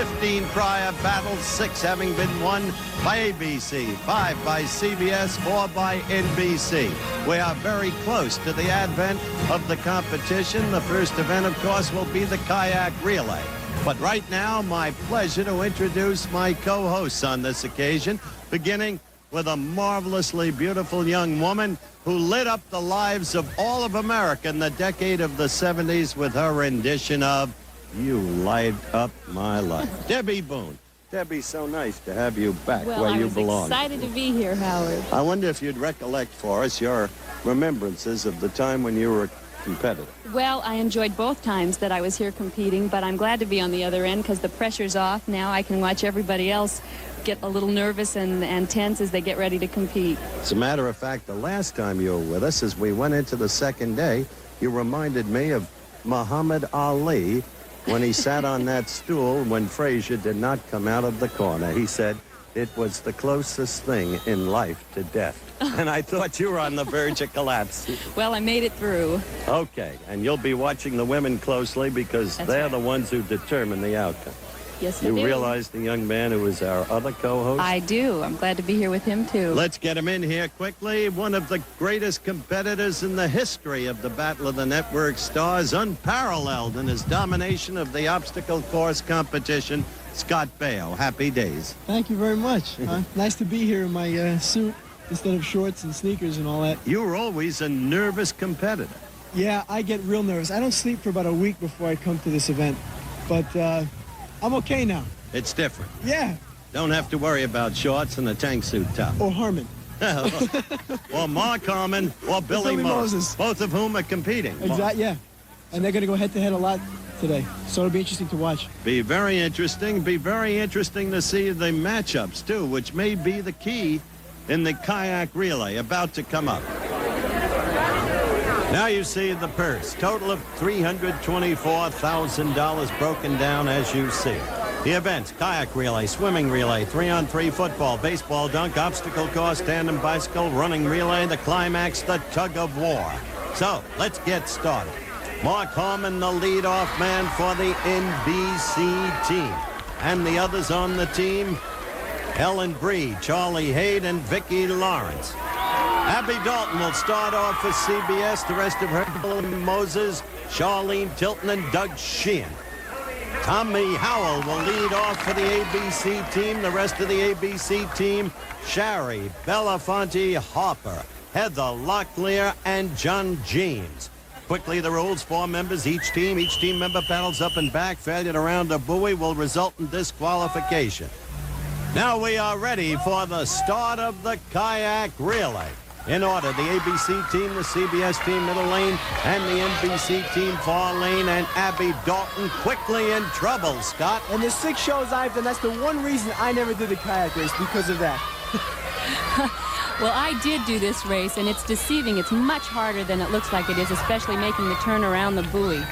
15 prior battles, 6 having been won by ABC, 5 by CBS, 4 by NBC. We are very close to the advent of the competition. The first event, of course, will be the kayak relay. But right now, my pleasure to introduce my co-hosts on this occasion, beginning with a marvelously beautiful young woman who lit up the lives of all of America in the decade of the 70s with her rendition of You Light Up My Life. Debby Boone. Debbie, so nice to have you back where you belong. Well, I was excited to be here, Howard. I wonder if you'd recollect for us your remembrances of the time when you were a competitor. Well, I enjoyed both times that I was here competing, but I'm glad to be on the other end because the pressure's off. Now I can watch everybody else get a little nervous and tense as they get ready to compete. As a matter of fact, the last time you were with us, as we went into the second day, you reminded me of Muhammad Ali when he sat on that stool when Frazier did not come out of the corner. He said it was the closest thing in life to death. And I thought you were on the verge of collapse. Well, I made it through. Okay, and you'll be watching the women closely because they're the ones who determine the outcome. Yes, I do. You realize the young man who is our other co-host? I do. I'm glad to be here with him, too. Let's get him in here quickly. One of the greatest competitors in the history of the Battle of the Network Stars, unparalleled in his domination of the obstacle course competition, Scott Baio. Happy days. Thank you very much. Nice to be here in my suit instead of shorts and sneakers and all that. You were always a nervous competitor. Yeah, I get real nervous. I don't sleep for about a week before I come to this event. But I'm okay now. It's different. Yeah. Don't have to worry about shorts and a tank suit top. Or Harmon. Or Mark Harmon or Billy Moses. Both of whom are competing. Exactly, yeah. And they're going to go head-to-head a lot today. So it'll be interesting to watch. Be very interesting. Be very interesting to see the matchups, too, which may be the key in the kayak relay about to come up. Now you see the purse. Total of $324,000 broken down as you see. The events: kayak relay, swimming relay, 3-on-3 football, baseball dunk, obstacle course, tandem bicycle, running relay, the climax, the tug of war. So let's get started. Mark Harmon, the leadoff man for the NBC team. And the others on the team: Ellen Bree, Charlie Haid, and Vicki Lawrence. Abby Dalton will start off for CBS. The rest of her: Moses, Charlene Tilton, and Doug Sheehan. Tommy Howell will lead off for the ABC team. The rest of the ABC team: Shari Belafonte, Harper, Heather Locklear, and John James. Quickly, the rules: 4 members each team. Each team member paddles up and back. Failure around a buoy will result in disqualification. Now we are ready for the start of the kayak relay. In order: the ABC team, the CBS team middle lane, and the NBC team far lane. And Abby Dalton quickly in trouble, Scott. And the 6 shows I've done, that's the one reason I never did the kayak race, because of that. Well, I did do this race, and it's deceiving. It's much harder than it looks like it is, especially making the turn around the buoy.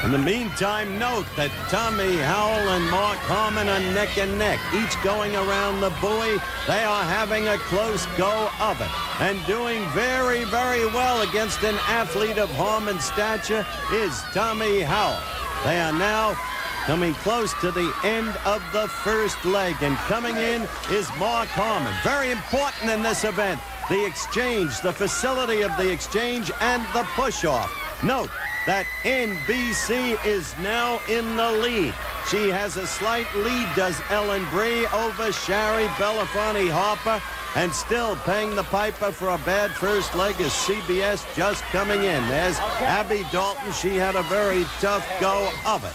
In the meantime, note that Tommy Howell and Mark Harmon are neck and neck, each going around the buoy. They are having a close go of it and doing very, very well against an athlete of Harmon's stature is Tommy Howell. They are now coming close to the end of the first leg, and coming in is Mark Harmon. Very important in this event: the exchange, the facility of the exchange, and the push-off. Note that NBC is now in the lead. She has a slight lead, does Ellen Bree, over Shari Belafonte Harper, and still paying the piper for a bad first leg is CBS just coming in. There's Abby Dalton. She had a very tough go of it.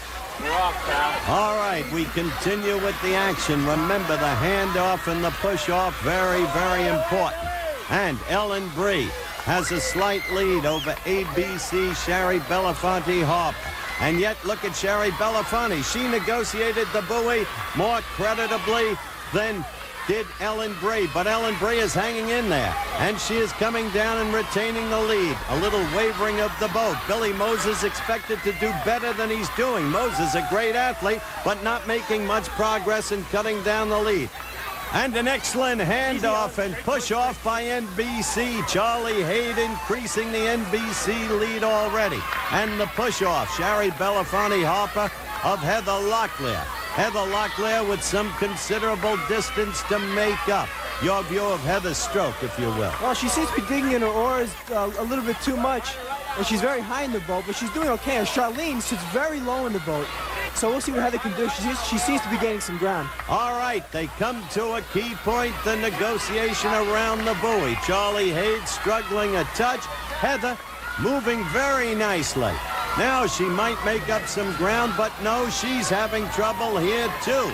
All right, we continue with the action. Remember, the handoff and the push-off, very, very important. And Ellen Bree has a slight lead over ABC Shari Belafonte Harper. And yet, look at Shari Belafonte. She negotiated the buoy more creditably than did Ellen Bree. But Ellen Bree is hanging in there, and she is coming down and retaining the lead. A little wavering of the boat. Billy Moses expected to do better than he's doing. Moses, a great athlete, but not making much progress in cutting down the lead. And an excellent handoff and push-off by NBC. Charlie Haid increasing the NBC lead already. And the push-off, Shari Belafonte Harper of Heather Locklear. Heather Locklear with some considerable distance to make up. Your view of Heather's stroke, if you will. Well, she seems to be digging in her oars a little bit too much, and she's very high in the boat, but she's doing okay. And Charlene sits very low in the boat, so we'll see what Heather can do. She seems to be gaining some ground. All right, they come to a key point, the negotiation around the buoy. Charlie Hayes struggling a touch. Heather moving very nicely. Now she might make up some ground, but no, she's having trouble here too.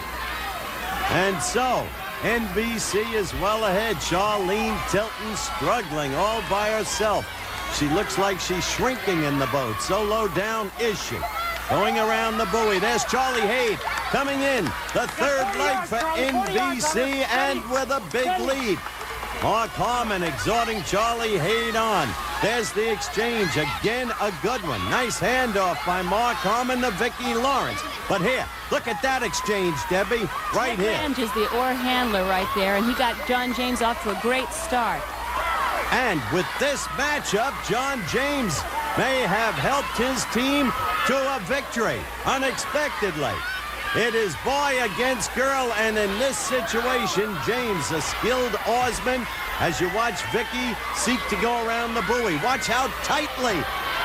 And so, NBC is well ahead. Charlene Tilton struggling all by herself. She looks like she's shrinking in the boat. So low down is she? Going around the buoy. There's Charlie Hayes coming in. The third leg for NBC and with a big lead. Mark Harmon exhorting Charlie Hayes on. There's the exchange. Again, a good one. Nice handoff by Mark Harmon to Vicki Lawrence. But here, look at that exchange, Debbie. Right here. Lange is the oar handler right there, and he got John James off to a great start. And with this matchup, John James may have helped his team to a victory unexpectedly. It is boy against girl, and in this situation, James, a skilled oarsman, as you watch Vicki seek to go around the buoy. Watch how tightly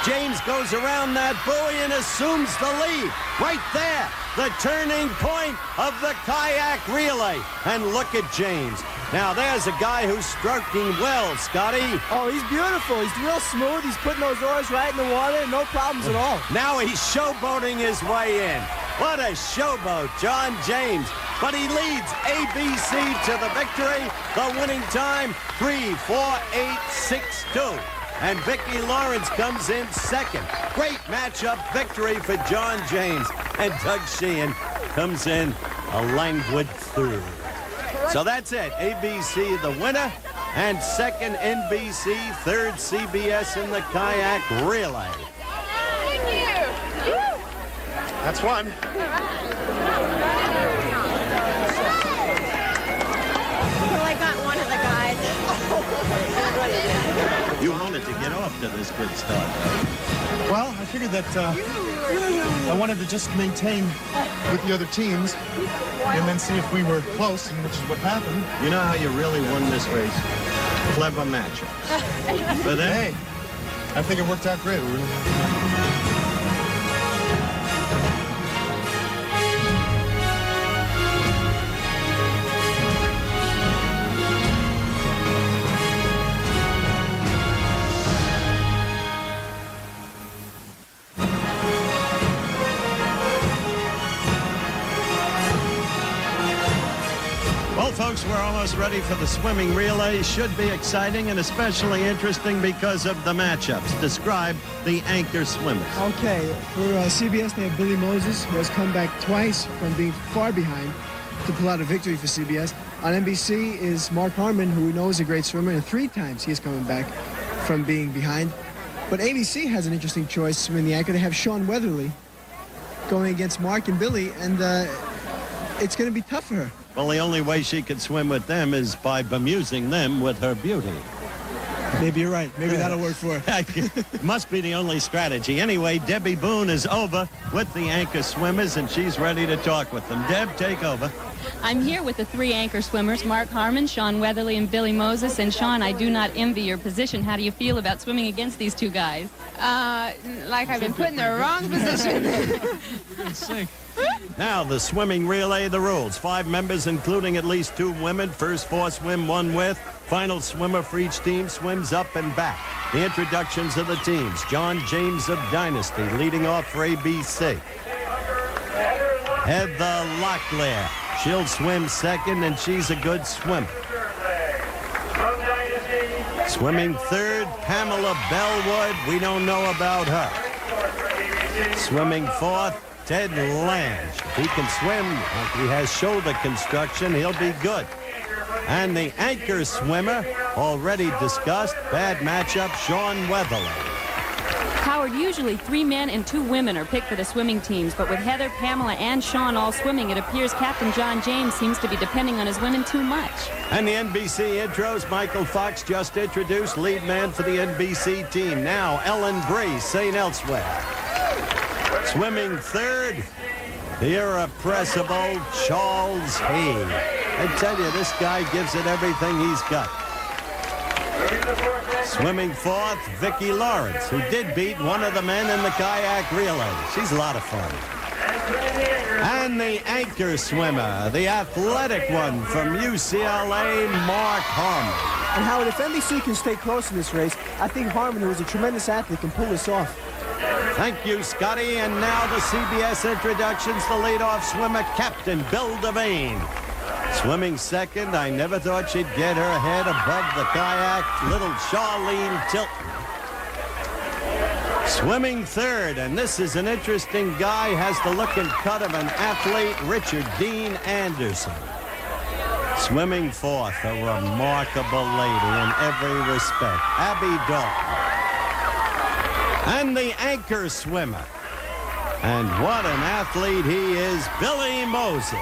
James goes around that buoy and assumes the lead. Right there, the turning point of the kayak relay. And look at James. Now, there's a guy who's stroking well, Scotty. Oh, he's beautiful. He's real smooth. He's putting those oars right in the water. No problems at all. Now he's showboating his way in. What a showboat, John James. But he leads ABC to the victory. The winning time, 3:48.62. And Vicki Lawrence comes in second. Great matchup victory for John James. And Doug Sheehan comes in a languid third. So that's it. ABC the winner. And second NBC, third CBS in the kayak relay. That's one. Well, I got one of the guys. You wanted to get off to this good start. Well, I figured that I wanted to just maintain with the other teams and then see if we were close, and which is what happened. You know how you really won this race? Clever matchups. But Hey, I think it worked out great. folks, we're almost ready for the swimming relay. Should be exciting and especially interesting because of the matchups. Describe the anchor swimmers. Okay, for CBS, they have Billy Moses, who has come back twice from being far behind to pull out a victory for CBS. On NBC is Mark Harmon, who we know is a great swimmer, and 3 times he is coming back from being behind. But ABC has an interesting choice swimming the anchor. They have Shawn Weatherly going against Mark and Billy, and it's going to be tough for her. Well, the only way she could swim with them is by bemusing them with her beauty. Maybe you're right. Maybe that'll work for her. Must be the only strategy. Anyway, Debby Boone is over with the anchor swimmers, and she's ready to talk with them. Deb, take over. I'm here with the 3 anchor swimmers, Mark Harmon, Shawn Weatherly, and Billy Moses. And Shawn, I do not envy your position. How do you feel about swimming against these 2 guys? Like I've been put in the wrong position. Now, the swimming relay, the rules. 5 members, including at least 2 women. First 4 swim, 1 with. Final swimmer for each team swims up and back. The introductions of the teams. John James of Dynasty leading off for ABC. Heather Locklear. She'll swim second, and she's a good swimmer. Swimming third, Pamela Bellwood. We don't know about her. Swimming fourth, Ted Lange. If he can swim, if he has shoulder construction, he'll be good. And the anchor swimmer, already discussed, bad matchup, Shawn Weatherly. Howard, usually 3 men and 2 women are picked for the swimming teams, but with Heather, Pamela, and Shawn all swimming, it appears Captain John James seems to be depending on his women too much. And the NBC intros, Michael Fox just introduced, lead man for the NBC team. Now, Ellen Bree, St. Elsewhere. Swimming third, the irrepressible Charles He. I tell you, this guy gives it everything he's got. Swimming fourth, Vicki Lawrence, who did beat one of the men in the kayak relay. She's a lot of fun. And the anchor swimmer, the athletic one from UCLA, Mark Harmon. And Howard, if NBC can stay close in this race, I think Harmon, who is a tremendous athlete, can pull this off. Thank you, Scotty. And now the CBS introductions, the leadoff swimmer, Captain Bill Devane. Swimming second, I never thought she'd get her head above the kayak, little Charlene Tilton. Swimming third, and this is an interesting guy, has the look and cut of an athlete, Richard Dean Anderson. Swimming fourth, a remarkable lady in every respect, Abby Dalton. And the anchor swimmer, and what an athlete he is, Billy Moses.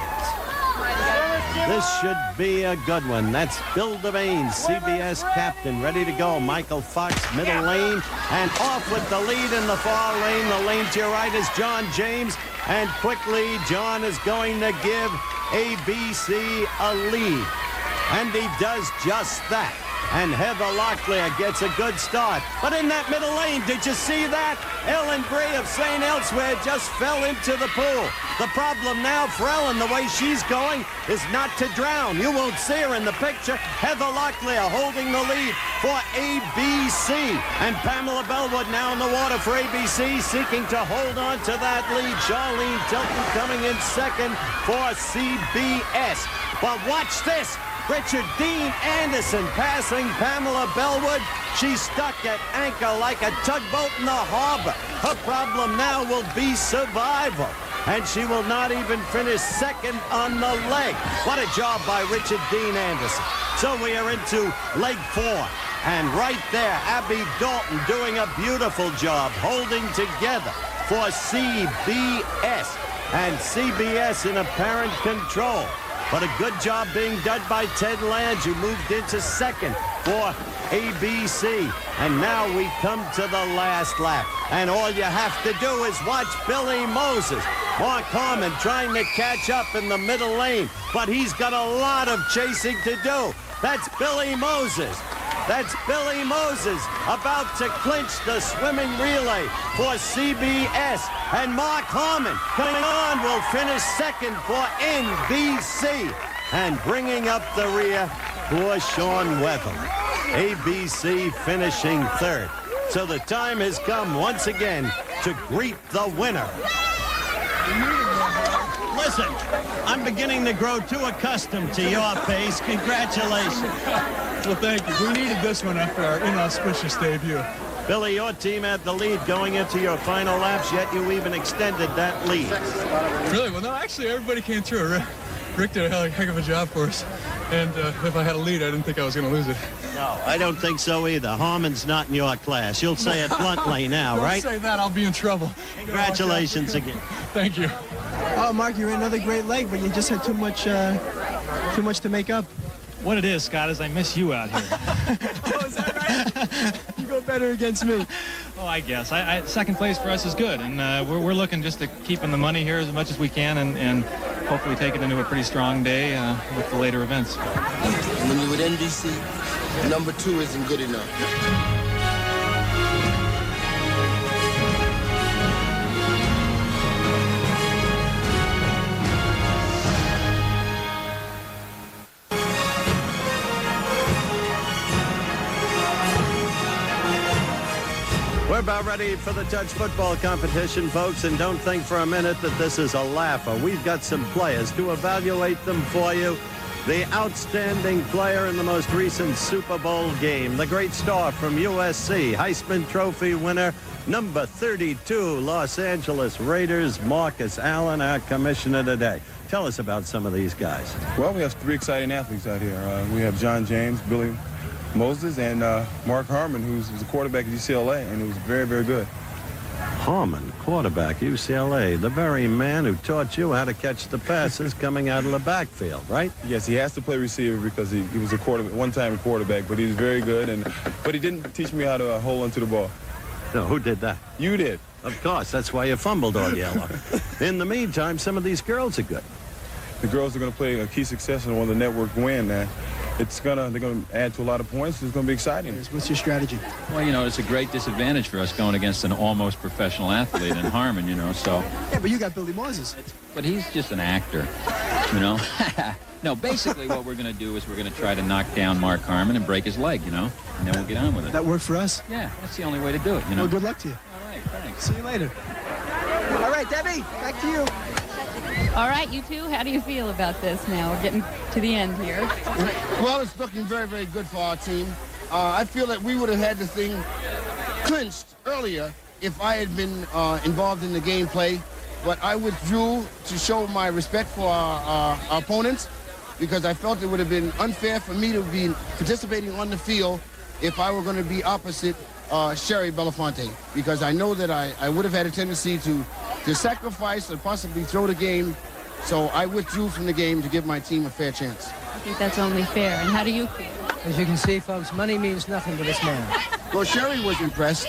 This should be a good one. That's Bill Devane, CBS captain, ready to go. Michael Fox, middle lane, and off with the lead in the far lane. The lane to your right is John James, and quickly John is going to give ABC a lead. And he does just that. And Heather Locklear gets a good start. But in that middle lane, did you see that? Ellen Bray of St. Elsewhere just fell into the pool. The problem now for Ellen, the way she's going, is not to drown. You won't see her in the picture. Heather Locklear holding the lead for ABC. And Pamela Bellwood now in the water for ABC, seeking to hold on to that lead. Charlene Tilton coming in second for CBS. But watch this. Richard Dean Anderson passing Pamela Bellwood. She's stuck at anchor like a tugboat in the harbor. Her problem now will be survival. And she will not even finish second on the leg. What a job by Richard Dean Anderson. So we are into leg four. And right there, Abby Dalton doing a beautiful job holding together for CBS. And CBS in apparent control. But a good job being done by Ted Lange, who moved into second for ABC. And now we come to the last lap. And all you have to do is watch Billy Moses. Mark Harmon trying to catch up in the middle lane. But he's got a lot of chasing to do. That's Billy Moses. That's Billy Moses about to clinch the swimming relay for CBS. And Mark Harmon coming on will finish second for NBC. And bringing up the rear for Shawn Weatherly. ABC finishing third. So the time has come once again to greet the winner. Listen, I'm beginning to grow too accustomed to your pace. Congratulations. Well, thank you. We needed this one after our inauspicious debut. Billy, your team had the lead going into your final laps, yet you even extended that lead. Really? Well, no, actually, everybody came through. Rick did a heck of a job for us. And if I had a lead, I didn't think I was going to lose it. No, I don't think so either. Harmon's not in your class. You'll say it bluntly now, right? Don't say that. I'll be in trouble. Congratulations again. Thank you. Oh, Mark, you ran another great leg, but you just had too much to make up. What it is, Scott, is I miss you out here. Oh, is that right? You go better against me. Oh, I guess. Second place for us is good, and we're looking just to keep in the money here as much as we can and hopefully take it into a pretty strong day with the later events. When you're with NBC, number 2 isn't good enough. We're about ready for the touch football competition, folks, and don't think for a minute that this is a laugher. We've got some players to evaluate them for you. The outstanding player in the most recent Super Bowl game, the great star from USC, Heisman Trophy winner, number 32, Los Angeles Raiders, Marcus Allen, our commissioner today. Tell us about some of these guys. Well, we have 3 exciting athletes out here. We have John James, Billy Moses, and Mark Harmon, who's a quarterback at UCLA, and he was very, very good. Harmon, quarterback, UCLA, the very man who taught you how to catch the passes coming out of the backfield, right? Yes, he has to play receiver because he was a one-time quarterback, but he's very good. But he didn't teach me how to hold onto the ball. No, who did that? You did. Of course, that's why you fumbled all yellow. In the meantime, some of these girls are good. The girls are going to play a key success in one of the network win. They're going to add to a lot of points. It's going to be exciting. What's your strategy? Well, you know, it's a great disadvantage for us going against an almost professional athlete in Harmon, you know, so. Yeah, but you got Billy Moses. But he's just an actor, you know. No, basically what we're going to do is we're going to try to knock down Mark Harmon and break his leg, you know, and then we'll get on with it. That worked for us? Yeah, that's the only way to do it, you know. Well, good luck to you. All right, thanks. See you later. All right, Debbie, back to you. All right, you two, how do you feel about this now? We're getting to the end here. Well, it's looking very, very good for our team. I feel that we would have had the thing clinched earlier if I had been involved in the gameplay, but I withdrew to show my respect for our opponents because I felt it would have been unfair for me to be participating on the field if I were going to be opposite Shari Belafonte, because I know that I would have had a tendency to sacrifice or possibly throw the game, so I withdrew from the game to give my team a fair chance. I think that's only fair. And how do you feel? As you can see, folks, money means nothing to this man. Well, Shari was impressed.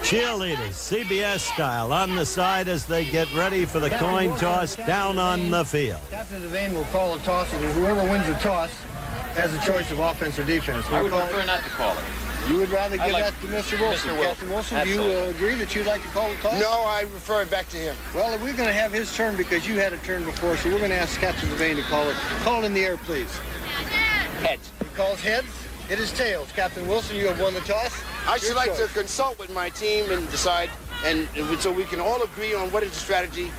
Cheerleaders, CBS style, on the side as they get ready for the coin toss down on the field. Captain Devane will call a toss, and whoever wins the toss has a choice of offense or defense. I would prefer not to call it. You would rather give like that to Mr. Wilson. Mr. Wilson. Captain Wilson, do you agree that you'd like to call the toss? No, I refer it back to him. Well, we're going to have his turn because you had a turn before, so we're going to ask Captain Devane to call it. Call it in the air, please. Heads. He calls heads. It is tails. Captain Wilson, you have won the toss. I should like to consult with my team and decide, and so we can all agree on what is the strategy.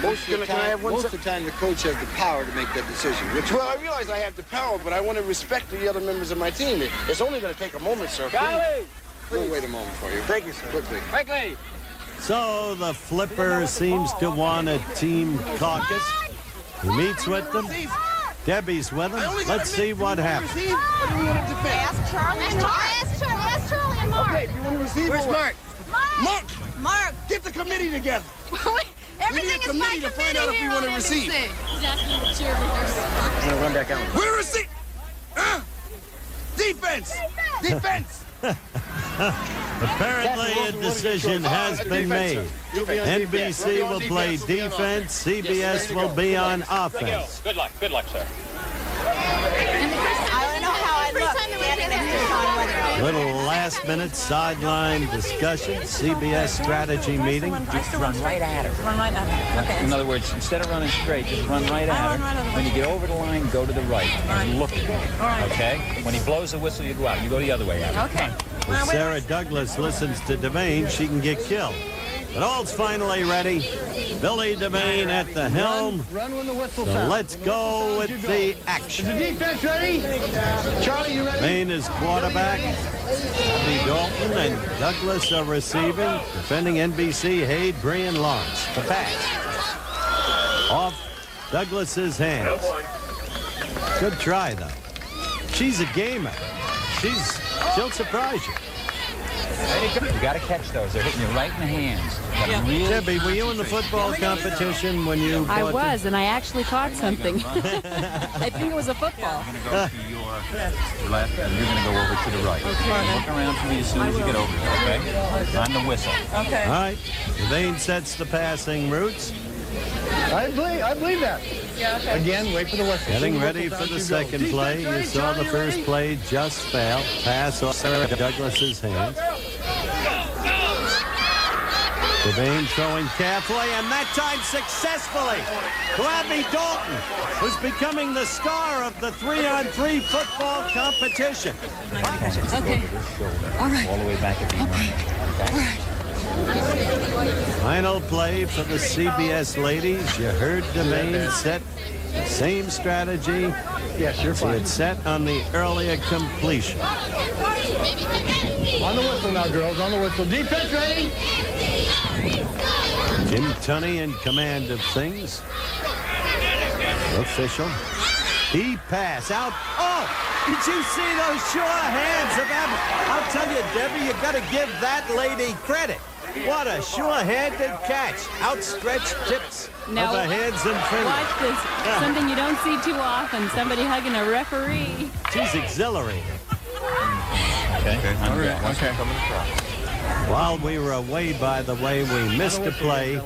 Most of the time, the coach has the power to make that decision. Well, I realize I have the power, but I want to respect the other members of my team. It's only going to take a moment, sir. Please. We'll wait a moment for you. Thank you, sir. Quickly. So the flipper seems to want a team caucus. He meets with them. Debbie's with him. Let's see what happens. Ask Charlie and Mark. Ask Charlie and Mark. Okay, you want to receive? Where's Mark? Mark. Get the committee together. Everything is my committee to find out if we want to receive. Exactly what cheerleaders. I'm going to run back out. We're receive. Defense. Defense. Apparently a decision has been made. NBC will play defense. CBS will be on offense. Good luck, sir. I want to know how I look standing next to Shawn Weatherly. Little last-minute sideline discussion. CBS strategy meeting. Just run right at her. Run right at her. Okay. In other words, instead of running straight, just run right at her. When you get over the line, go to the right and look at her. Okay? When he blows the whistle, you go out. You go the other way out. Okay. If Sarah Douglas listens to Devane, she can get killed. But all's finally ready. Billy Devane at the helm. Run when the whistle So sounds. let's go with the action. Is the defense ready? Charlie, you ready? Devane is quarterback. Abby Dalton and Douglas are receiving. Defending NBC, Hayde, Vicki Lawrence. The pass. Off Douglas's hands. Good try, though. She's a gamer. She'll surprise you. You got to catch those. They're hitting you right in the hands. Really Debbie, were you in the football competition when you I bought was, and I actually caught something. I think it was a football. You're going to go to your left, and you're going to go over to the right. Okay. Look around for me as soon as you get over there, okay? On the whistle. Okay. All right. Devane sets the passing routes. I believe that. Yeah, okay. Again, wait for the whistle. Getting ready for the second play. You saw the first play just fail. Pass off Sarah Douglas's hands. Devane throwing carefully, and that time successfully to Abby Dalton, who's becoming the star of the 3-on-3 football competition. Okay. All right. All the way back at the end. All right. Final play for the CBS ladies. You heard Devane set the same strategy. Yes, you're fine. It's set on the earlier completion. On the whistle now, girls. On the whistle. Defense ready? Jim Tunney in command of things. Official. Deep pass out. Oh, did you see those sure hands of Abby? I'll tell you, Debbie, you got to give that lady credit. What a sure-handed catch. Outstretched tips of the hands and fingers. Watch this. Something you don't see too often. Somebody hugging a referee. She's exhilarating. Okay. All right. Okay. While we were away, by the way, we missed a play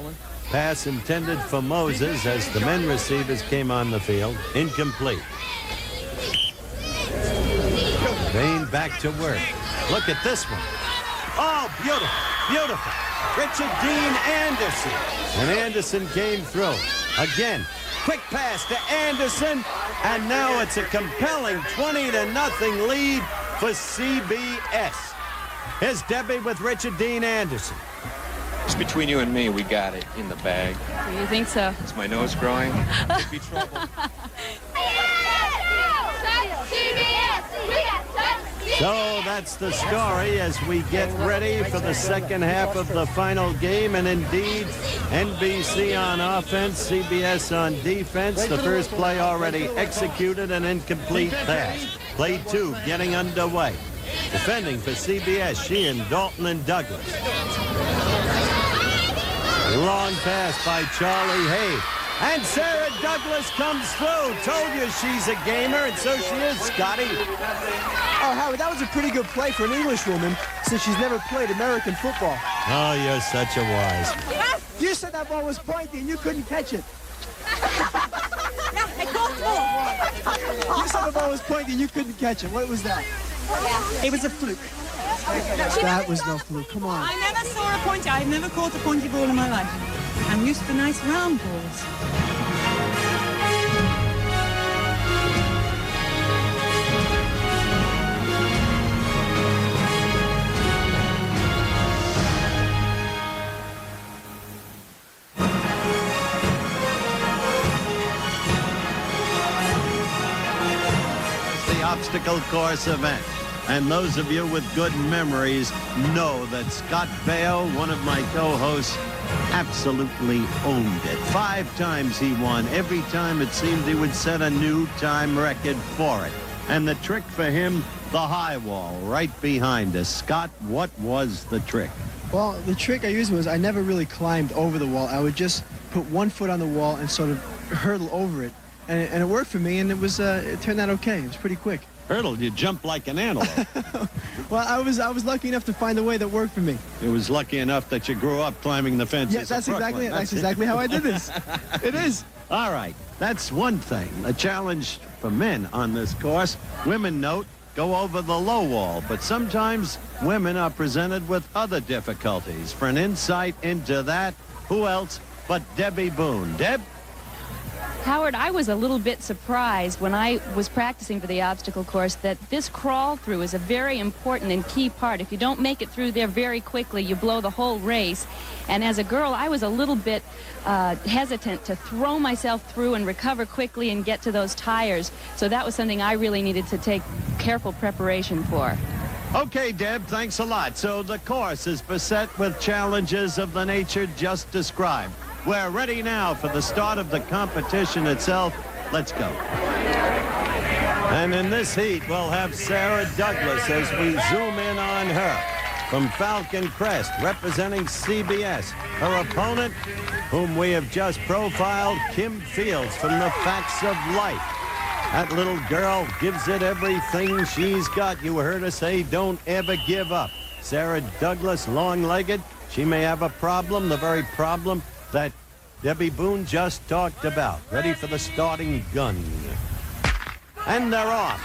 Pass intended for Moses as the men receivers came on the field. Incomplete. Devane back to work. Look at this one. Oh, beautiful, beautiful. Richard Dean Anderson. And Anderson came through. Again, quick pass to Anderson. And now it's a compelling 20-0 lead for CBS. Here's Debbie with Richard Dean Anderson. It's between you and me. We got it in the bag. Do you think so? Is my nose growing? Could be trouble. So that's the story as we get ready for the second half of the final game. And indeed, NBC on offense, CBS on defense. The first play already executed, an incomplete pass. Play 2 getting underway. Defending for CBS, Sheehan, Dalton, and Douglas. Long pass by Charlie Hay. And Sarah Douglas comes through. Told you she's a gamer, and so she is, Scotty. Oh, Howard, that was a pretty good play for an English woman since she's never played American football. Oh, you're such a wise. You said that ball was pointy and you couldn't catch it. You said the ball was pointy and you couldn't catch it. What was that? It was a fluke. That was no fluke. Come on. I never saw a pointy. I've never caught a pointy ball in my life. I'm used to nice round balls. Obstacle course event. And those of you with good memories know that Scott Baio, one of my co-hosts, absolutely owned it. 5 times he won. Every time it seemed he would set a new time record for it. And the trick for him, the high wall right behind us. Scott, what was the trick? Well, the trick I used was I never really climbed over the wall. I would just put one foot on the wall and sort of hurdle over it. And it worked for me, and it turned out okay. It was pretty quick. Hurdle, you jump like an antelope. Well, I was lucky enough to find a way that worked for me. It was lucky enough that you grew up climbing the fences. Yeah, that's exactly it. That's exactly how I did this. It is. All right, that's one thing. A challenge for men on this course. Women, note, go over the low wall, but sometimes women are presented with other difficulties. For an insight into that, who else but Debby Boone? Deb? Howard, I was a little bit surprised when I was practicing for the obstacle course that this crawl through is a very important and key part. If you don't make it through there very quickly, you blow the whole race. And as a girl, I was a little bit hesitant to throw myself through and recover quickly and get to those tires. So that was something I really needed to take careful preparation for. Okay, Deb, thanks a lot. So the course is beset with challenges of the nature just described. We're ready now for the start of the competition itself. Let's go. And in this heat, we'll have Sarah Douglas as we zoom in on her. From Falcon Crest, representing CBS. Her opponent, whom we have just profiled, Kim Fields from the Facts of Life. That little girl gives it everything she's got. You heard her say, don't ever give up. Sarah Douglas, long-legged. She may have a problem, the very problem that Debby Boone just talked about. Ready for the starting gun. And they're off.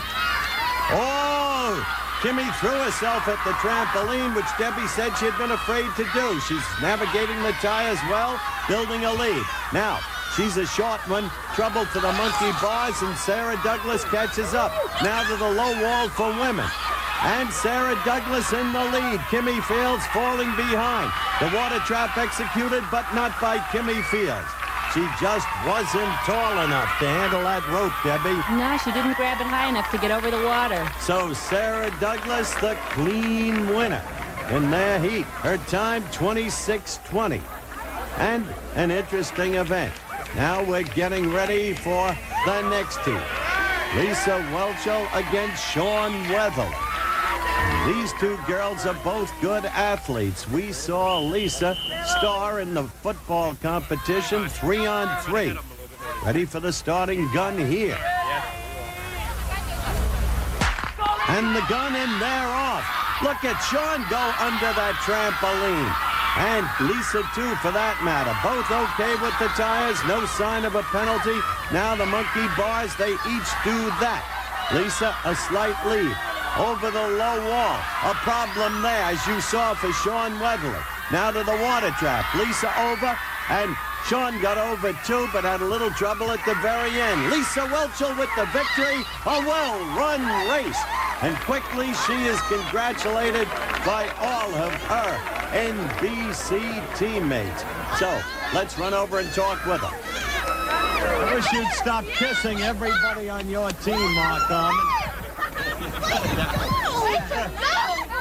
Oh! Kimmy threw herself at the trampoline, which Debbie said she had been afraid to do. She's navigating the tires well, building a lead. Now, she's a short one. Trouble to the monkey bars, and Sarah Douglas catches up. Now to the low wall for women. And Sarah Douglas in the lead. Kimmy Fields falling behind. The water trap executed, but not by Kimmy Fields. She just wasn't tall enough to handle that rope, Debbie. No, she didn't grab it high enough to get over the water. So Sarah Douglas, the clean winner in their heat. Her time, 26:20. And an interesting event. Now we're getting ready for the next heat. Lisa Whelchel against Shawn Weatherly. These two girls are both good athletes. We saw Lisa star in the football competition 3-on-3. Ready for the starting gun here. And the gun in there off. Look at Shawn go under that trampoline. and Lisa too for that matter. Both okay with the tires, no sign of a penalty. Now the monkey bars, they each do that. Lisa a slight lead over the low wall. A problem there, as you saw for Shawn Weatherly. Now to the water trap. Lisa over, and Shawn got over too, but had a little trouble at the very end. Lisa Whelchel with the victory. A well-run race. And quickly she is congratulated by all of her NBC teammates. So let's run over and talk with her. I wish you'd stop kissing everybody on your team, Mark Harmon.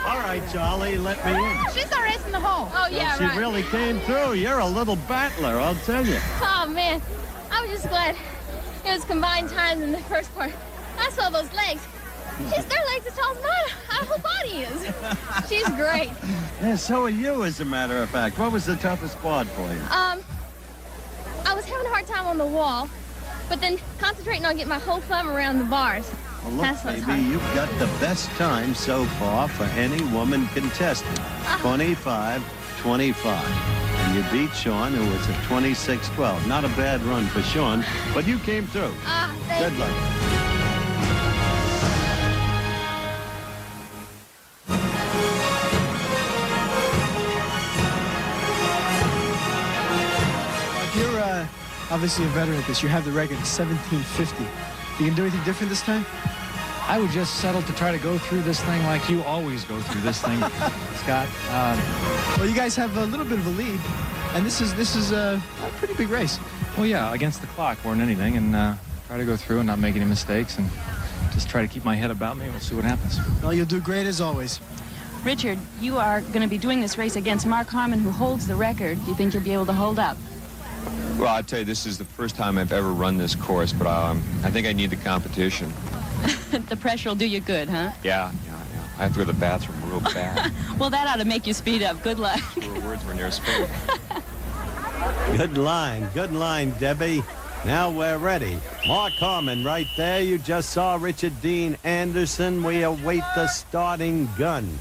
All right, Charlie, let me in. She's our ace in the hole. Oh, yeah, she really came through. You're a little battler, I'll tell you. Oh, man. I was just glad it was combined times in the first part. I saw those legs. Their legs as tall as mine. Our whole body is. She's great. Yeah, so are you, as a matter of fact. What was the toughest part for you? I was having a hard time on the wall, but then concentrating on getting my whole thumb around the bars. Well, look, baby, you've got the best time so far for any woman contestant. 25-25. And you beat Shawn, who was at 26-12. Not a bad run for Shawn, but you came through. Good luck. You're obviously a veteran at this. You have the record 1750. You can do anything different this time? I would just settle to try to go through this thing like you always go through this thing, Scott. Well, you guys have a little bit of a lead, and this is a pretty big race. Well, yeah, against the clock more than anything, and try to go through and not make any mistakes, and just try to keep my head about me. We'll see what happens. Well, you'll do great as always. Richard, you are going to be doing this race against Mark Harmon, who holds the record. Do you think you'll be able to hold up? Well, I'll tell you, this is the first time I've ever run this course, but I think I need the competition. The pressure will do you good, huh? Yeah. I have to go to the bathroom real bad. Well, that ought to make you speed up. Good luck. Fewer words when you're spoken. Good line, Debbie. Now we're ready. Mark Harmon right there. You just saw Richard Dean Anderson. We await the starting gun.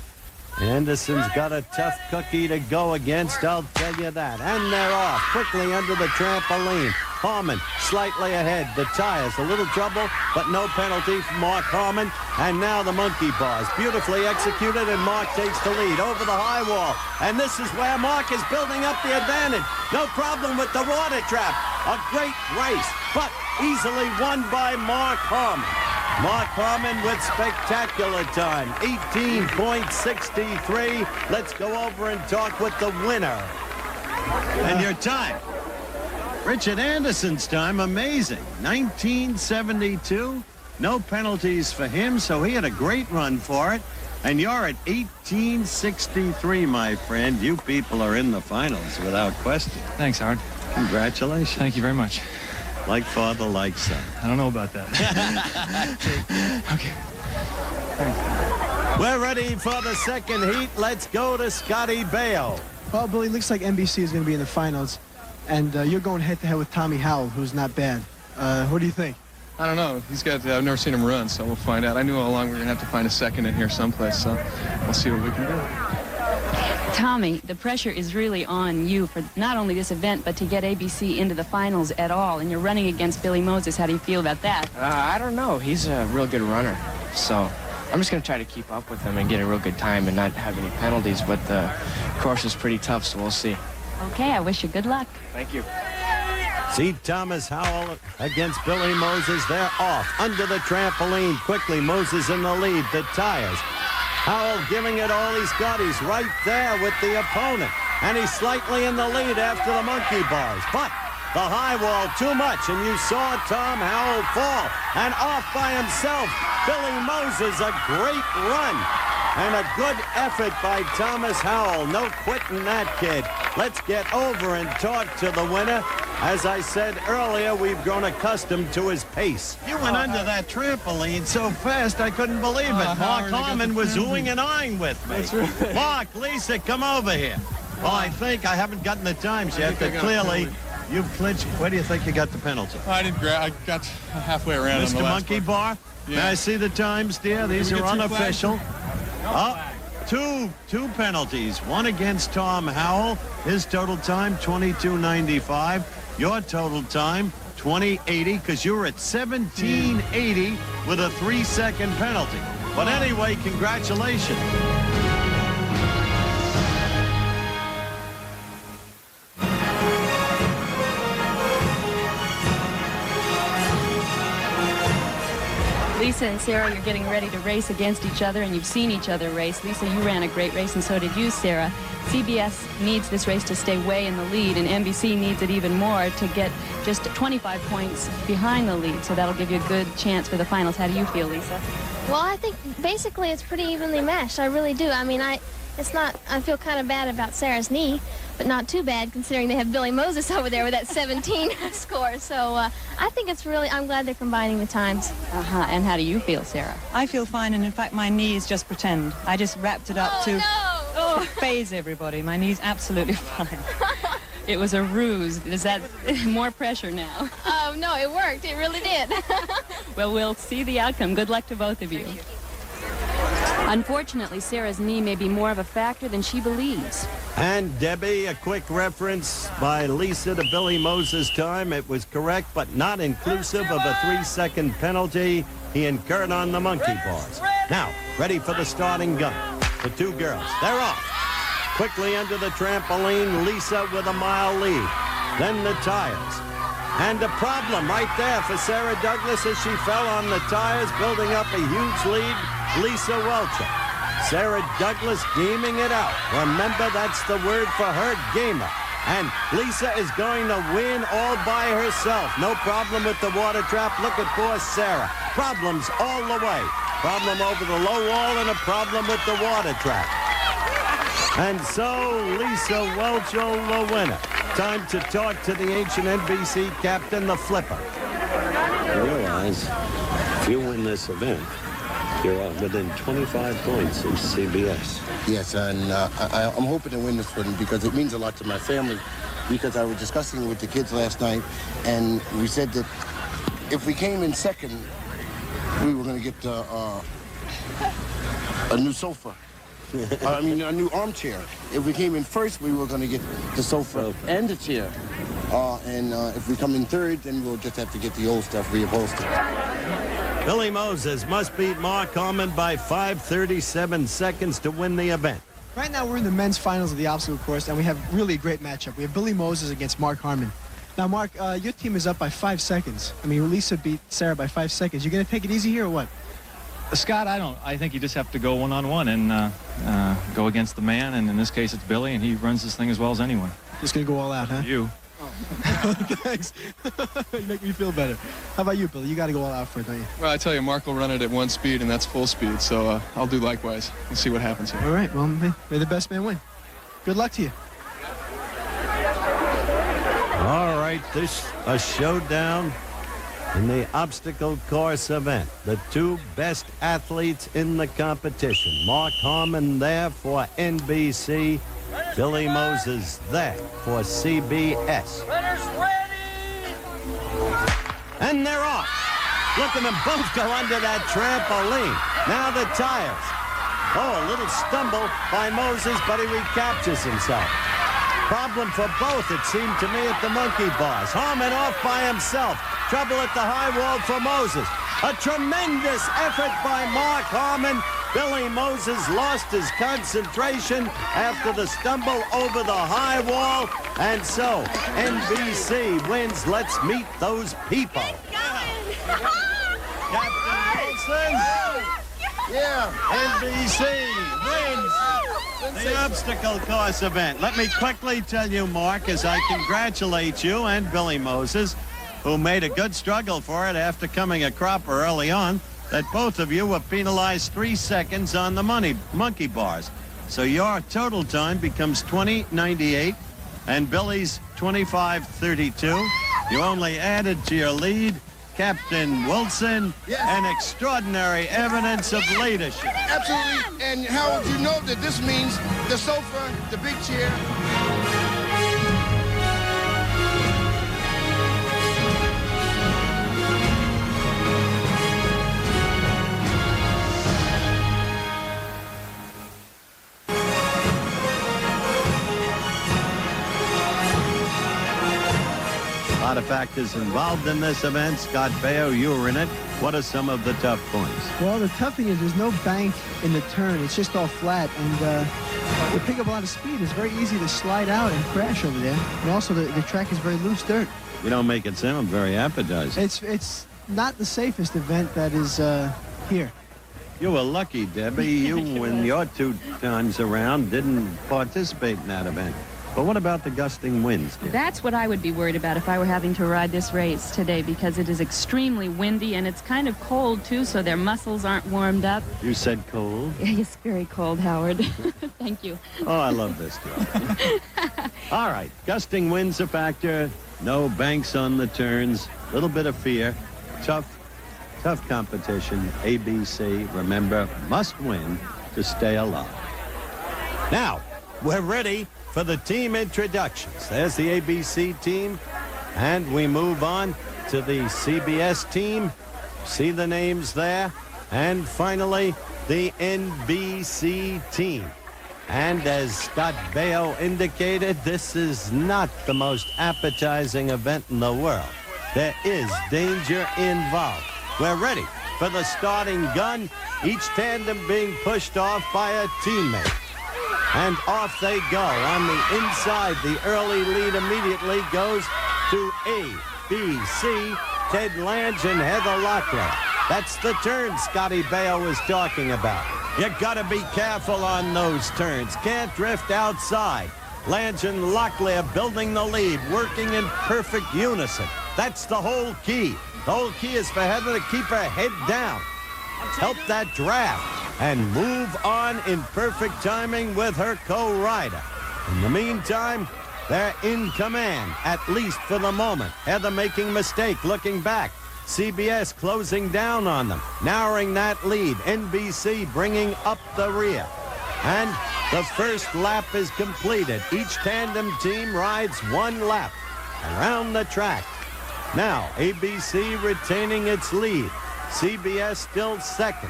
Anderson's got a tough cookie to go against, I'll tell you that. And they're off quickly under the trampoline. Harmon slightly ahead. The tires, a little trouble, but no penalty for Mark Harmon. And now the monkey bars. Beautifully executed, and Mark takes the lead over the high wall. And this is where Mark is building up the advantage. No problem with the water trap. A great race, but easily won by Mark Harmon. Mark Harmon with spectacular time, 18.63. Let's go over and talk with the winner. And your time. Richard Anderson's time, amazing. 1972. No penalties for him, so he had a great run for it. And you're at 1863, my friend. You people are in the finals without question. Thanks, Howard. Congratulations. Thank you very much. Like father, like son. I don't know about that. Okay. We're ready for the second heat. Let's go to Scotty Baio. Well, Billy, looks like NBC is going to be in the finals, and you're going head-to-head with Tommy Howell, who's not bad. What do you think? I don't know. He's got. I've never seen him run, so we'll find out. I knew all along we were going to have to find a second in here someplace, so we'll see what we can do. Tommy, the pressure is really on you for not only this event, but to get ABC into the finals at all. And you're running against Billy Moses. How do you feel about that? I don't know. He's a real good runner. So I'm just going to try to keep up with him and get a real good time and not have any penalties. But the course is pretty tough, so we'll see. Okay, I wish you good luck. Thank you. See Thomas Howell against Billy Moses. They're off under the trampoline. Quickly, Moses in the lead. The tires. Howell giving it all he's got. He's right there with the opponent. And he's slightly in the lead after the monkey bars. But the high wall too much. And you saw Tom Howell fall. And off by himself. Billy Moses, a great run. And a good effort by Thomas Howell. No quitting that kid. Let's get over and talk to the winner. As I said earlier, we've grown accustomed to his pace. You went under that trampoline so fast I couldn't believe it. Mark Harmon was oohing and eyeing with me. That's right. Mark, Lisa, come over here. Well, I haven't gotten the times yet, but clearly you've clinched. Where do you think you got the penalty? I didn't I got halfway around. Mr. Monkey Bar? Yeah. May I see the times, dear? These are unofficial. two penalties. One against Tom Howell. His total time, 22.95. Your total time, 20.80, because you were at 17.80 with a 3-second penalty. But anyway, congratulations. Lisa and Sarah, you're getting ready to race against each other, and you've seen each other race. Lisa, you ran a great race, and so did you, Sarah. CBS needs this race to stay way in the lead, and NBC needs it even more to get just 25 points behind the lead, so that'll give you a good chance for the finals. How do you feel, Lisa? Well, I think basically it's pretty evenly matched. I really do. I mean, I feel kind of bad about Sarah's knee, but not too bad considering they have Billy Moses over there with that 17 score. So I think it's really, I'm glad they're combining the times. And how do you feel, Sarah? I feel fine, and in fact, my knees just pretend. I just wrapped it up to phase everybody. My knee's absolutely fine. It was a ruse. Is that more pressure now? Oh, no, it worked. It really did. Well, we'll see the outcome. Good luck to both of you. Unfortunately, Sarah's knee may be more of a factor than she believes. And Debbie, a quick reference by Lisa to Billy Moses' time. It was correct, but not inclusive of a 3-second penalty he incurred on the monkey bars. Now, ready for the starting gun. The two girls, they're off. Quickly into the trampoline, Lisa with a mile lead. Then the tires. And a problem right there for Sarah Douglas as she fell on the tires, building up a huge lead. Lisa Whelchel. Sarah Douglas gaming it out. Remember, that's the word for her, gamer. And Lisa is going to win all by herself. No problem with the water trap. Look at poor Sarah. Problems all the way. Problem over the low wall and a problem with the water trap. And so Lisa Whelchel, the winner. Time to talk to the ancient NBC captain, the flipper. You realize if you win this event, you're within 25 points of CBS. Yes, and I'm hoping to win this one because it means a lot to my family. Because I was discussing it with the kids last night, and we said that if we came in second, we were going to get a new sofa. I mean, a new armchair. If we came in first, we were going to get the sofa and the chair. And if we come in third, then we'll just have to get the old stuff reupholstered. Billy Moses must beat Mark Harmon by 5:37 seconds to win the event. Right now, we're in the men's finals of the obstacle course, and we have really a great matchup. We have Billy Moses against Mark Harmon. Now, Mark, your team is up by 5 seconds. I mean, Lisa beat Sarah by 5 seconds. You going to take it easy here or what? Scott, I think you just have to go one-on-one and go against the man, and in this case it's Billy, and he runs this thing as well as anyone. Just going to go all out, huh? You. Oh. Thanks. You make me feel better. How about you, Billy? You got to go all out for it, don't you? Well, I tell you, Mark will run it at 1 speed, and that's full speed, so I'll do likewise. We'll see what happens here. All right, well, may the best man win. Good luck to you. All right, this a showdown in the obstacle course event. The two best athletes in the competition. Mark Harmon there for NBC. Billy Moses there for CBS. And they're off. Look at them both go under that trampoline. Now the tires. Oh, a little stumble by Moses, but he recaptures himself. Problem for both, it seemed to me, at the monkey bars. Harmon off by himself. Trouble at the high wall for Moses. A tremendous effort by Mark Harmon. Billy Moses lost his concentration after the stumble over the high wall. And so, NBC wins. Let's meet those people. Captain Wilson. Yeah. NBC wins the obstacle course event. Let me quickly tell you, Mark, as I congratulate you and Billy Moses, who made a good struggle for it after coming a cropper early on, that both of you were penalized 3 seconds on the monkey bars. So your total time becomes 20.98 and Billy's 25.32. You only added to your lead Captain Wilson, and extraordinary evidence of leadership. Absolutely. And Howell, you know that this means the sofa, the big chair. lot of factors involved in this event. Scott Baio, you were in it. What are some of the tough points? Well, the tough thing is there's no bank in the turn. It's just all flat, and to pick up a lot of speed, it's very easy to slide out and crash over there. And also, the track is very loose dirt. You don't make it sound very appetizing. It's not the safest event that is here. You were lucky, Debbie. You, in your 2 times around, didn't participate in that event. But what about the gusting winds, dear? That's what I would be worried about if I were having to ride this race today, because it is extremely windy and it's kind of cold too, so their muscles aren't warmed up. You said cold? It's very cold, Howard. Thank you. Oh, I love this deal. All right, gusting winds a factor. No banks on the turns. Little bit of fear. Tough competition. ABC, remember, must win to stay alive. Now, we're ready for the team introductions. There's the ABC team, and we move on to the CBS team. See the names there. And finally, the NBC team. And as Scott Baio indicated, this is not the most appetizing event in the world. There is danger involved. We're ready for the starting gun, each tandem being pushed off by a teammate. And off they go. On the inside, the early lead immediately goes to ABC, Ted Lange and Heather Locklear. That's the turn Scotty Baio was talking about. You gotta be careful on those turns. Can't drift outside. Lange and Locklear building the lead, working in perfect unison. That's the whole key. The whole key is for Heather to keep her head down, help that draft, and move on in perfect timing with her co-rider. In the meantime, they're in command, at least for the moment. Heather making mistake, looking back. CBS closing down on them, narrowing that lead. NBC bringing up the rear. And the first lap is completed. Each tandem team rides 1 lap around the track. Now, ABC retaining its lead. CBS still second.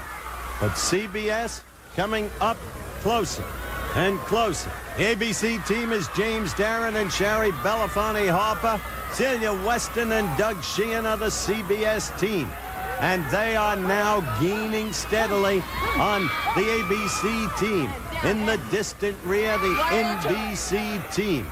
But CBS coming up closer and closer. The ABC team is James Darren and Shari Belafonte Harper. Celia Weston and Doug Sheehan are the CBS team. And they are now gaining steadily on the ABC team. In the distant rear, the NBC team.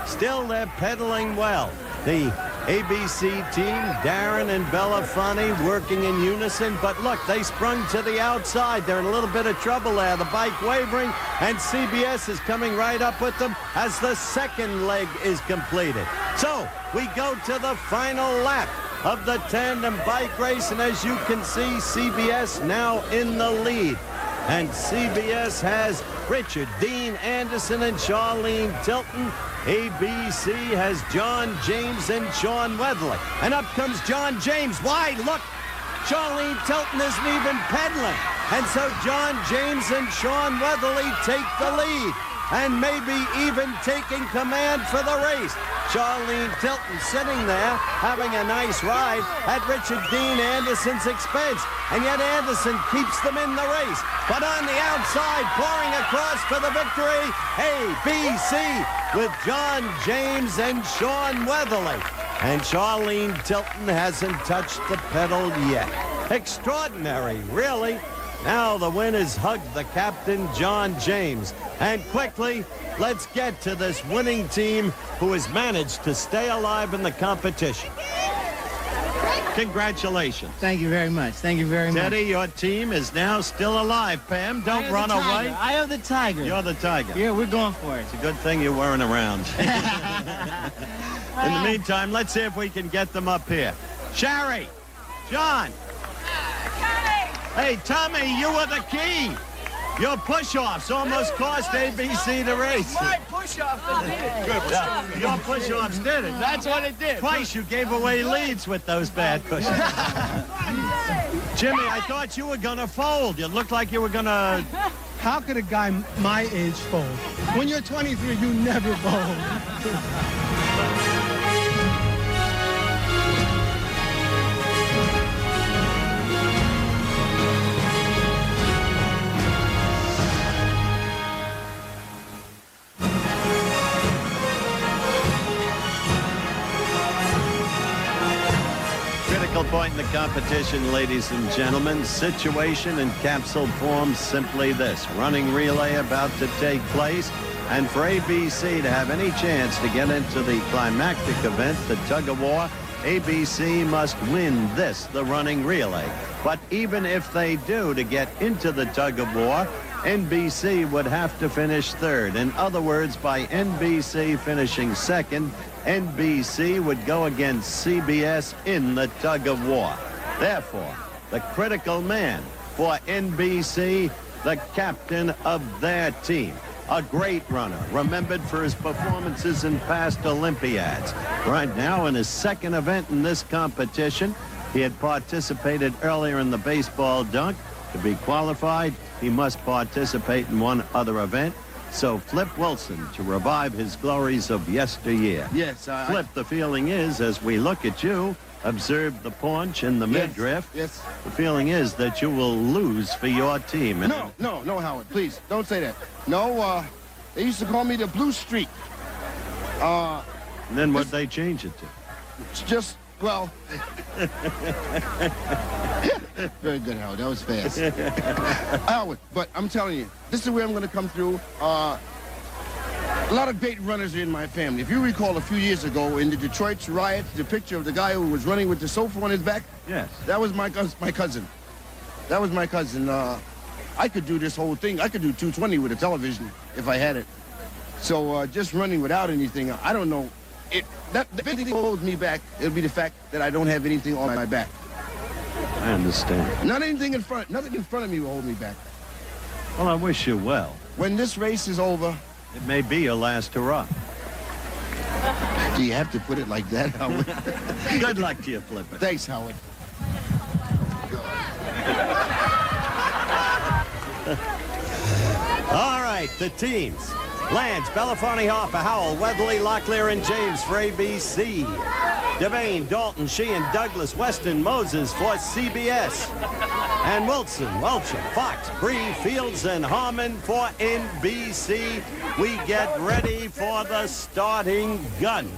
Still, they're pedaling well. The ABC team, Darren and Belafonte working in unison, but look, they sprung to the outside. They're in a little bit of trouble there. The bike wavering, and CBS is coming right up with them as the second leg is completed. So, we go to the final lap of the tandem bike race, and as you can see, CBS now in the lead. And CBS has Richard, Dean Anderson, and Charlene Tilton. ABC has John James and Shawn Weatherly. And up comes John James. Why? Look, Charlene Tilton isn't even pedaling. And so John James and Shawn Weatherly take the lead, and maybe even taking command for the race. Charlene Tilton sitting there having a nice ride at Richard Dean Anderson's expense. And yet Anderson keeps them in the race. But on the outside, pouring across for the victory, ABC with John James and Shawn Weatherly. And Charlene Tilton hasn't touched the pedal yet. Extraordinary, really. Now the win is hugged the captain, John James. And quickly, let's get to this winning team who has managed to stay alive in the competition. Congratulations. Thank you very much. Thank you very much. Teddy, your team is now still alive. Pam, don't run away. I am the tiger. You're the tiger. Yeah, we're going for it. It's a good thing you weren't around. In the meantime, let's see if we can get them up here. Shari, John. Hey, Tommy, you were the key. Your push-offs almost cost ABC the race. My push-offs did it. Good. Your push-offs did it. That's what it did. Twice you gave away leads with those bad push-offs. Jimmy, I thought you were going to fold. You looked like you were going to... How could a guy my age fold? When you're 23, you never fold. point in the competition, ladies and gentlemen. Situation in capsule form simply this. Running relay about to take place. And for ABC to have any chance to get into the climactic event, the tug-of-war, ABC must win this, the running relay. But even if they do, to get into the tug-of-war, NBC would have to finish third. In other words, by NBC finishing second, NBC would go against CBS in the tug-of-war. Therefore, the critical man for NBC, the captain of their team. A great runner, remembered for his performances in past Olympiads. Right now, in his second event in this competition, he had participated earlier in the baseball dunk. To be qualified, he must participate in one other event. So Flip Wilson to revive his glories of yesteryear. Yes, Flip, the feeling is, as we look at you, observe the paunch in the midriff. Yes. The feeling is that you will lose for your team. No, Howard, please, don't say that. No, they used to call me the Blue Streak. And then what'd they change it to? It's just, well... Very good, Howard. That was fast. Howard, but I'm telling you, this is where I'm going to come through. A lot of great runners are in my family. If you recall a few years ago in the Detroit riot, the picture of the guy who was running with the sofa on his back? Yes. That was my cousin. That was my cousin. I could do this whole thing. I could do 220 with a television if I had it. So just running without anything, I don't know. The big thing that holds me back, it'll be the fact that I don't have anything on my back. I understand. Nothing in front of me will hold me back. Well, I wish you well. When this race is over... It may be your last hurrah. Do you have to put it like that, Howard? Good luck to you, Flipper. Thanks, Howard. All right, the teams. Lange, Belafonte, Harper, Howell, Weatherly, Locklear, and James for ABC. Devane, Dalton, Sheehan, Douglas, Weston, Moses for CBS. And Wilson, Whelchel, Fox, Bree, Fields, and Harmon for NBC. We get ready for the starting gun.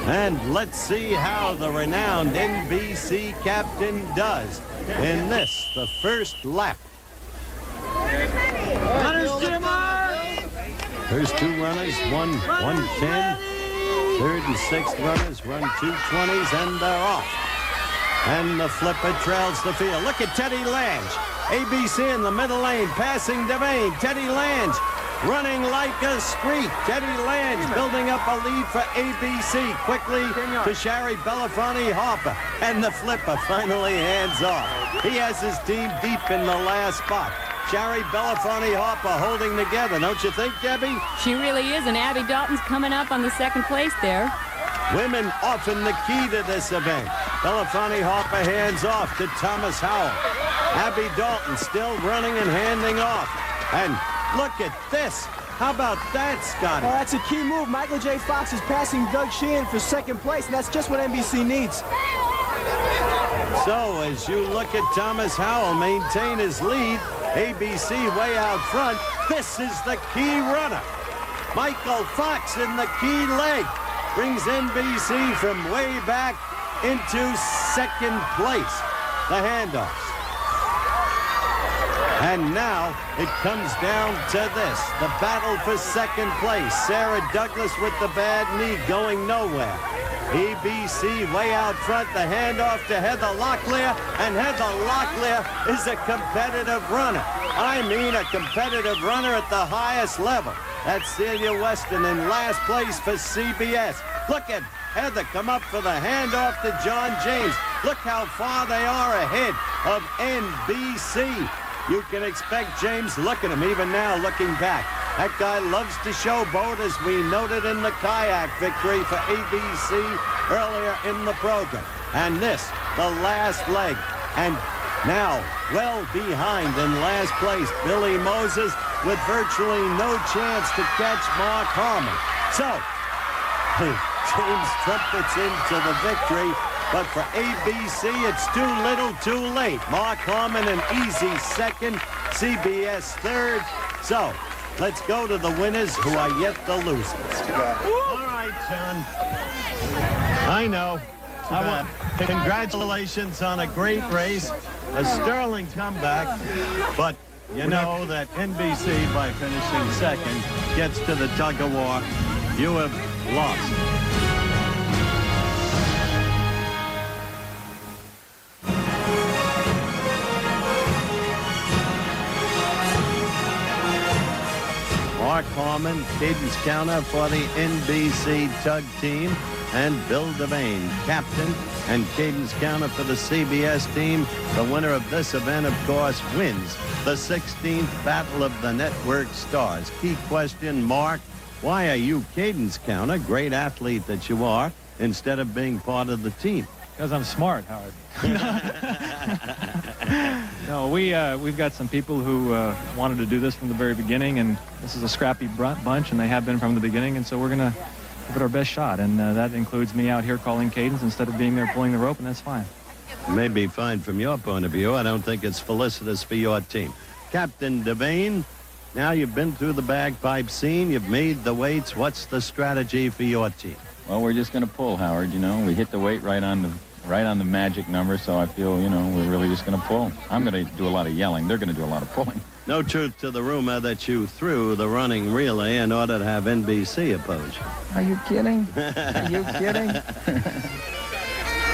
And let's see how the renowned NBC captain does in this, the first lap. First two runners, 1:10. Third and sixth runners run 2:20s, and they're off. And the Flipper trails the field. Look at Teddy Lange. ABC in the middle lane, passing Devane. Teddy Lange running like a streak. Teddy Lange building up a lead for ABC. Quickly to Shari Belafonte, Harper. And the Flipper finally hands off. He has his team deep in the last spot. Shari Belafonte, Harper holding together, don't you think, Debbie? She really is, and Abby Dalton's coming up on the second place there. Women often the key to this event. Belafonte, Harper hands off to Thomas Howell. Abby Dalton still running and handing off. And look at this. How about that, Scotty? Well, that's a key move. Michael J. Fox is passing Doug Sheehan for second place, and that's just what NBC needs. So, as you look at Thomas Howell maintain his lead, ABC way out front, this is the key runner. Michael Fox in the key leg brings NBC from way back into second place. The handoffs. And now it comes down to this, the battle for second place. Sarah Douglas with the bad knee going nowhere. ABC way out front, the handoff to Heather Locklear, and Heather Locklear is a competitive runner. I mean a competitive runner at the highest level. That's Celia Weston in last place for CBS. Look at Heather come up for the handoff to John James. Look how far they are ahead of NBC. You can expect James, look at him even now looking back. That guy loves to showboat, as we noted in the kayak victory for ABC earlier in the program. And this, the last leg. And now, well behind in last place, Billy Moses with virtually no chance to catch Mark Harmon. So, James trumpets into the victory. But for ABC, it's too little, too late. Mark Harmon an easy second, CBS third. So, let's go to the winners who are yet the losers. All right, John. I know. Congratulations on a great race, a sterling comeback, but you know that NBC, by finishing second, gets to the tug-of-war. You have lost. Mark Harmon, cadence counter for the NBC Tug team, and Bill Devane, captain and cadence counter for the CBS team. The winner of this event, of course, wins the 16th Battle of the Network Stars. Key question, Mark, why are you cadence counter, great athlete that you are, instead of being part of the team? Because I'm smart, Howard. No, we've got some people who wanted to do this from the very beginning, and this is a scrappy bunch, and they have been from the beginning, and so we're going to give it our best shot, and that includes me out here calling cadence instead of being there pulling the rope, and that's fine. It may be fine from your point of view. I don't think it's felicitous for your team. Captain Devane, now you've been through the bagpipe scene. You've made the weights. What's the strategy for your team? Well, we're just going to pull, Howard. You know, we hit the weight right on the magic number, so I feel, you know, we're really just going to pull. I'm going to do a lot of yelling. They're going to do a lot of pulling. No truth to the rumor that you threw the running relay in order to have NBC oppose you. Are you kidding? Are you kidding?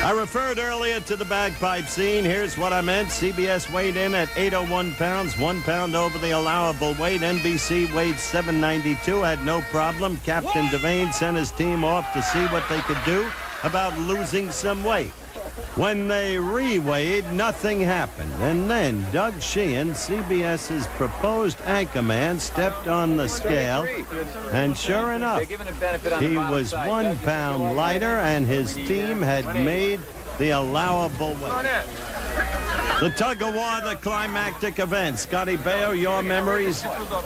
I referred earlier to the bagpipe scene. Here's what I meant. CBS weighed in at 801 pounds, 1 pound over the allowable weight. NBC weighed 792, had no problem. Captain Devane sent his team off to see what they could do about losing some weight. When they re-weighed, nothing happened. And then Doug Sheehan, CBS's proposed anchorman, stepped on the scale. And sure enough, he was 1 pound lighter, and his team had made the allowable weight. The tug-of-war, the climactic event. Scotty Baio, your memories?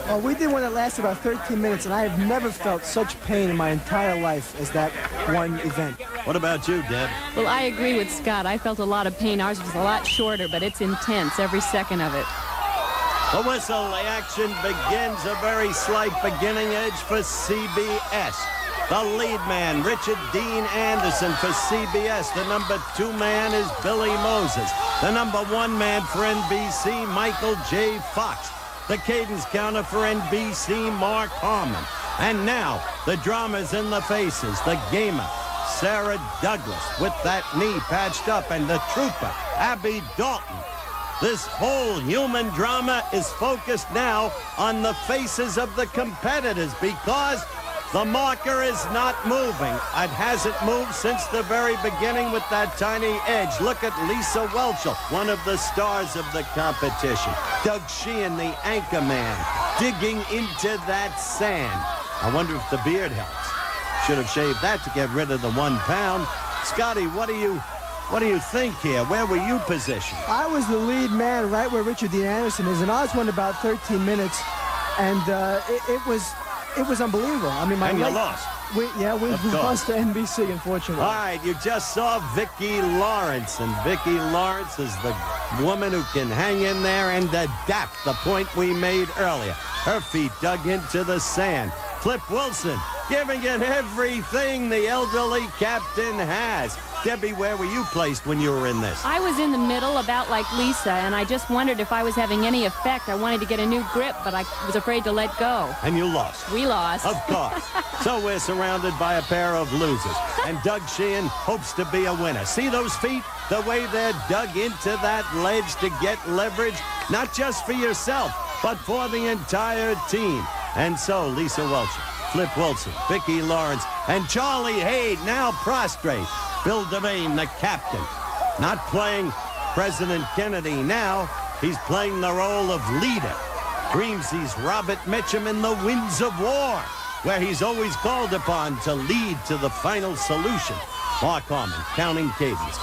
Oh, we did one that lasted about 13 minutes, and I have never felt such pain in my entire life as that one event. What about you, Deb? Well, I agree with Scott. I felt a lot of pain. Ours was a lot shorter, but it's intense, every second of it. The whistle, the action begins. A very slight beginning edge for CBS. The lead man, Richard Dean Anderson for CBS. The number 2 man is Billy Moses. The number 1 man for NBC, Michael J. Fox. The cadence counter for NBC, Mark Harmon. And now, the drama's in the faces. The gamer, Sarah Douglas, with that knee patched up, and the trooper, Abby Dalton. This whole human drama is focused now on the faces of the competitors because the marker is not moving. It hasn't moved since the very beginning with that tiny edge. Look at Lisa Whelchel, one of the stars of the competition. Doug Sheehan, the anchor man, digging into that sand. I wonder if the beard helps. Should have shaved that to get rid of the 1 pound. Scotty, what do you think here? Where were you positioned? I was the lead man right where Richard Dean Anderson is, and ours went about 13 minutes, and it was unbelievable. I mean, you lost. We lost to NBC, unfortunately. All right, you just saw Vicki Lawrence, and Vicki Lawrence is the woman who can hang in there and adapt, the point we made earlier. Her feet dug into the sand. Flip Wilson giving it everything the elderly captain has. Debbie, where were you placed when you were in this? I was in the middle, about like Lisa, and I just wondered if I was having any effect. I wanted to get a new grip, but I was afraid to let go. And you lost. We lost. Of course. So we're surrounded by a pair of losers. And Doug Sheehan hopes to be a winner. See those feet? The way they're dug into that ledge to get leverage, not just for yourself, but for the entire team. And so Lisa Whelchel, Flip Wilson, Vicki Lawrence, and Charlie Hayde now prostrate. Bill Devane, the captain, not playing President Kennedy now. He's playing the role of leader. Dreams he's Robert Mitchum in The Winds of War, where he's always called upon to lead to the final solution. Mark Harmon, counting cadence,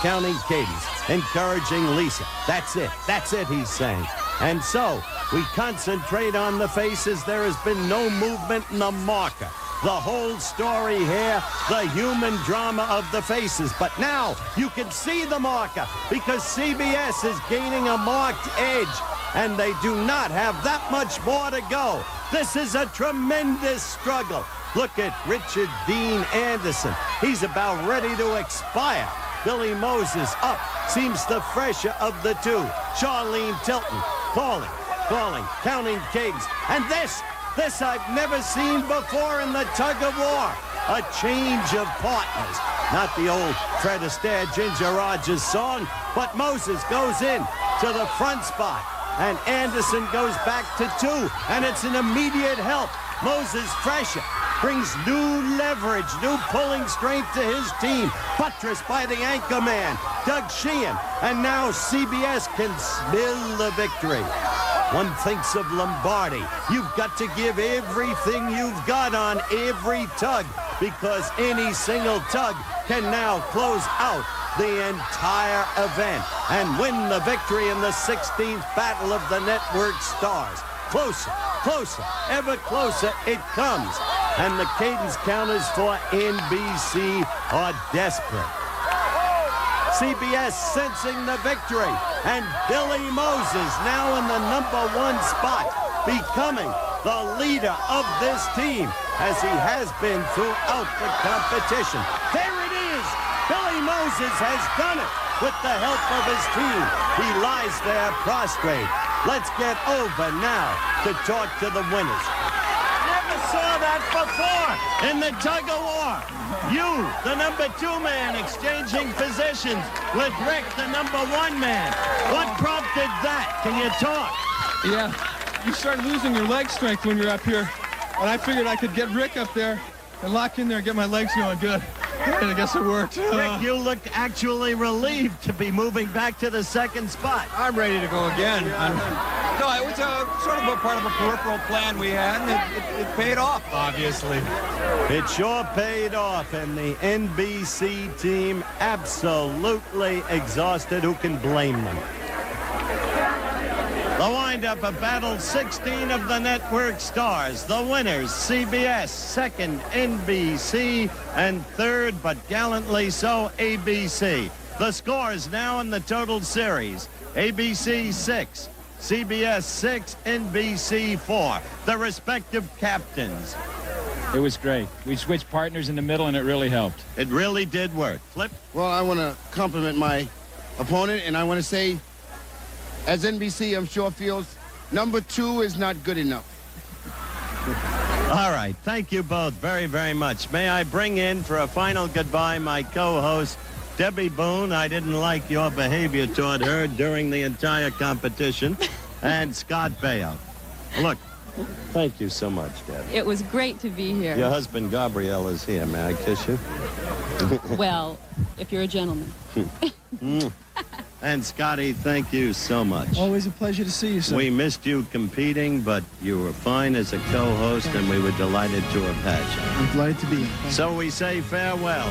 encouraging Lisa. That's it, he's saying. And so, we concentrate on the faces. There has been no movement in the marker. The whole story here, the human drama of the faces. But now you can see the marker because CBS is gaining a marked edge, and they do not have that much more to go. This is a tremendous struggle. Look at Richard Dean Anderson. He's about ready to expire. Billy Moses up, seems the fresher of the two. Charlene Tilton calling, counting Kiggs. And this I've never seen before in the tug-of-war. A change of partners. Not the old Fred Astaire, Ginger Rogers song, but Moses goes in to the front spot. And Anderson goes back to 2, and it's an immediate help. Moses fresher, brings new leverage, new pulling strength to his team. Buttressed by the anchor man, Doug Sheehan. And now CBS can smell the victory. One thinks of Lombardi. You've got to give everything you've got on every tug, because any single tug can now close out the entire event and win the victory in the 16th Battle of the Network Stars. Closer, closer, ever closer it comes. And the cadence counters for NBC are desperate. CBS sensing the victory, and Billy Moses now in the #1 spot, becoming the leader of this team, as he has been throughout the competition. There it is! Billy Moses has done it with the help of his team. He lies there prostrate. Let's get over now to talk to the winners. Never saw that before in the tug-of-war. You, the #2 man, exchanging positions with Rick, the #1 man. What prompted that? Can you talk? Yeah, you start losing your leg strength when you're up here. And I figured I could get Rick up there and lock in there and get my legs going good. And I guess it worked. Rick, you look actually relieved to be moving back to the 2nd spot. I'm ready to go again. No, it was sort of a part of a peripheral plan we had, and it paid off, obviously. It sure paid off, and the NBC team absolutely exhausted. Who can blame them? The windup of Battle 16 of the Network Stars. The winners, CBS, 2nd, NBC, and 3rd, but gallantly so, ABC. The scores now in the total series. ABC 6, CBS 6, NBC 4. The respective captains. It was great. We switched partners in the middle, and it really helped. It really did work. Flip. Well, I want to compliment my opponent, and I want to say, as NBC, I'm sure, feels #2 is not good enough. All right. Thank you both very, very much. May I bring in for a final goodbye my co-host, Debby Boone. I didn't like your behavior toward her during the entire competition. And Scott Baio. Look, thank you so much, Debbie. It was great to be here. Your husband, Gabrielle, is here. May I kiss you? Well, if you're a gentleman. And Scotty, thank you so much. Always a pleasure to see you, sir. We missed you competing, but you were fine as a co-host, and we were delighted to have had you. I'm delighted to be here. So we say farewell.